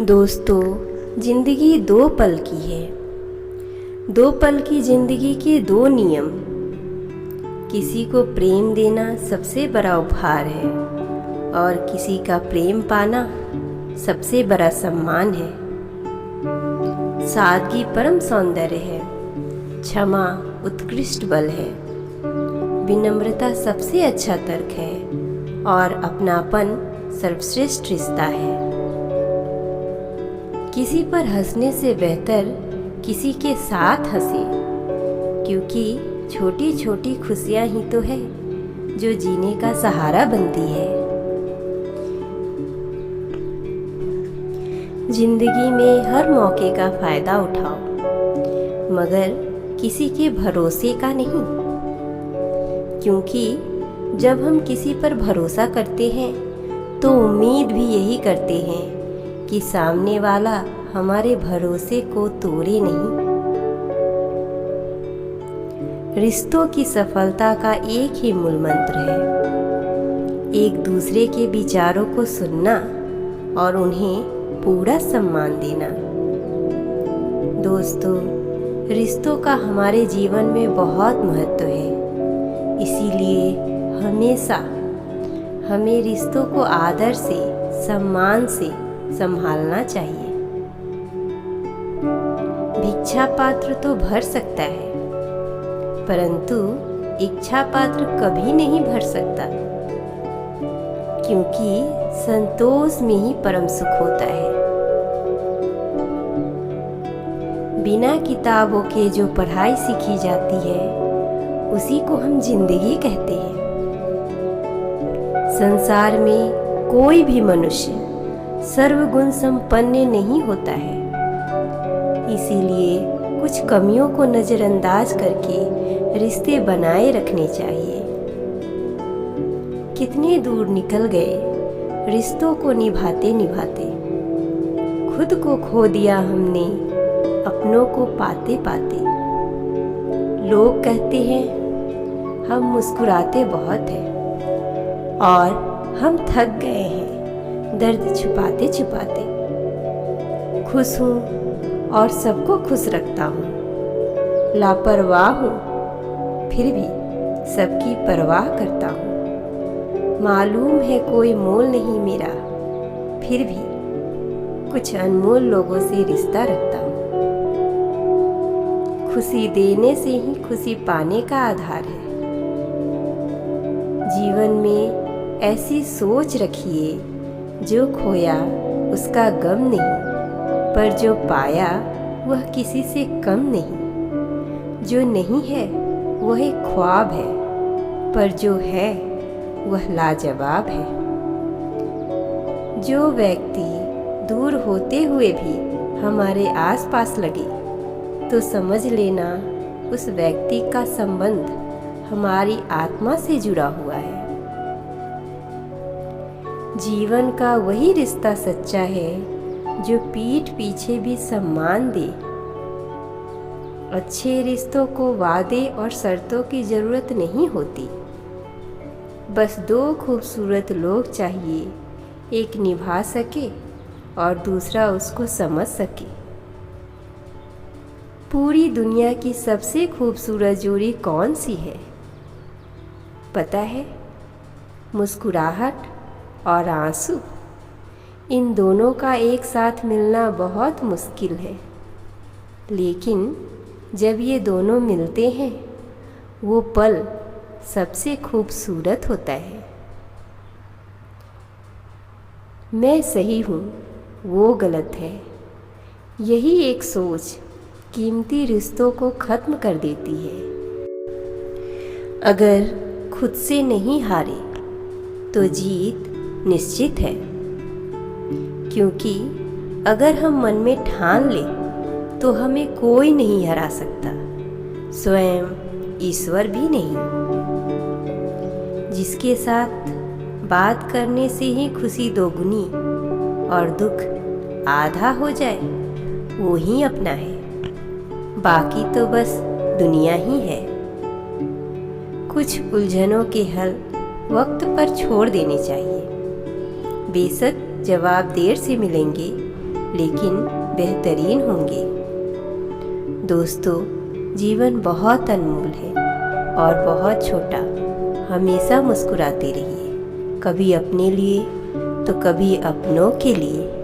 दोस्तों, जिंदगी 2 पल की है। 2 पल की जिंदगी के 2 नियम। किसी को प्रेम देना सबसे बड़ा उपहार है और किसी का प्रेम पाना सबसे बड़ा सम्मान है। सादगी परम सौंदर्य है, क्षमा उत्कृष्ट बल है, विनम्रता सबसे अच्छा तर्क है और अपनापन सर्वश्रेष्ठ रिश्ता है। किसी पर हंसने से बेहतर किसी के साथ हंसे, क्योंकि छोटी छोटी खुशियां ही तो है जो जीने का सहारा बनती है। जिंदगी में हर मौके का फायदा उठाओ, मगर किसी के भरोसे का नहीं, क्योंकि जब हम किसी पर भरोसा करते हैं तो उम्मीद भी यही करते हैं कि सामने वाला हमारे भरोसे को तोड़े नहीं। रिश्तों की सफलता का एक ही मूल मंत्र है, एक दूसरे के विचारों को सुनना और उन्हें पूरा सम्मान देना। दोस्तों, रिश्तों का हमारे जीवन में बहुत महत्व है, इसीलिए हमेशा हमें रिश्तों को आदर से, सम्मान से संभालना चाहिए। भिक्षा पात्र तो भर सकता है, परंतु इच्छा पात्र कभी नहीं भर सकता, क्योंकि संतोष में ही परम सुख होता है। बिना किताबों के जो पढ़ाई सीखी जाती है उसी को हम जिंदगी कहते हैं। संसार में कोई भी मनुष्य सर्वगुण संपन्न नहीं होता है, इसीलिए कुछ कमियों को नजरअंदाज करके रिश्ते बनाए रखने चाहिए। कितने दूर निकल गए रिश्तों को निभाते निभाते, खुद को खो दिया हमने अपनों को पाते पाते। लोग कहते हैं हम मुस्कुराते बहुत हैं और हम थक गए हैं दर्द छुपाते छुपाते। खुश हूँ और सबको खुश रखता हूँ, लापरवाह हूँ फिर भी सबकी परवाह करता हूँ। मालूम है कोई मोल नहीं मेरा, फिर भी कुछ अनमोल लोगों से रिश्ता रखता हूँ। खुशी देने से ही खुशी पाने का आधार है। जीवन में ऐसी सोच रखिए, जो खोया उसका गम नहीं, पर जो पाया वह किसी से कम नहीं। जो नहीं है वह एक ख्वाब है, पर जो है वह लाजवाब है। जो व्यक्ति दूर होते हुए भी हमारे आसपास लगे तो समझ लेना उस व्यक्ति का संबंध हमारी आत्मा से जुड़ा हुआ है। जीवन का वही रिश्ता सच्चा है जो पीठ पीछे भी सम्मान दे। अच्छे रिश्तों को वादे और शर्तों की जरूरत नहीं होती, बस 2 खूबसूरत लोग चाहिए, एक निभा सके और दूसरा उसको समझ सके। पूरी दुनिया की सबसे खूबसूरत जोड़ी कौन सी है पता है? मुस्कुराहट और आंसू। इन दोनों का एक साथ मिलना बहुत मुश्किल है, लेकिन जब ये दोनों मिलते हैं वो पल सबसे खूबसूरत होता है। मैं सही हूँ वो गलत है, यही एक सोच कीमती रिश्तों को खत्म कर देती है। अगर खुद से नहीं हारे तो जीत निश्चित है, क्योंकि अगर हम मन में ठान लें तो हमें कोई नहीं हरा सकता, स्वयं ईश्वर भी नहीं। जिसके साथ बात करने से ही खुशी दोगुनी और दुख आधा हो जाए वो ही अपना है, बाकी तो बस दुनिया ही है। कुछ उलझनों के हल वक्त पर छोड़ देने चाहिए। बेशक जवाब देर से मिलेंगे, लेकिन बेहतरीन होंगे। दोस्तों, जीवन बहुत अनमोल है और बहुत छोटा। हमेशा मुस्कुराते रहिए, कभी अपने लिए तो कभी अपनों के लिए।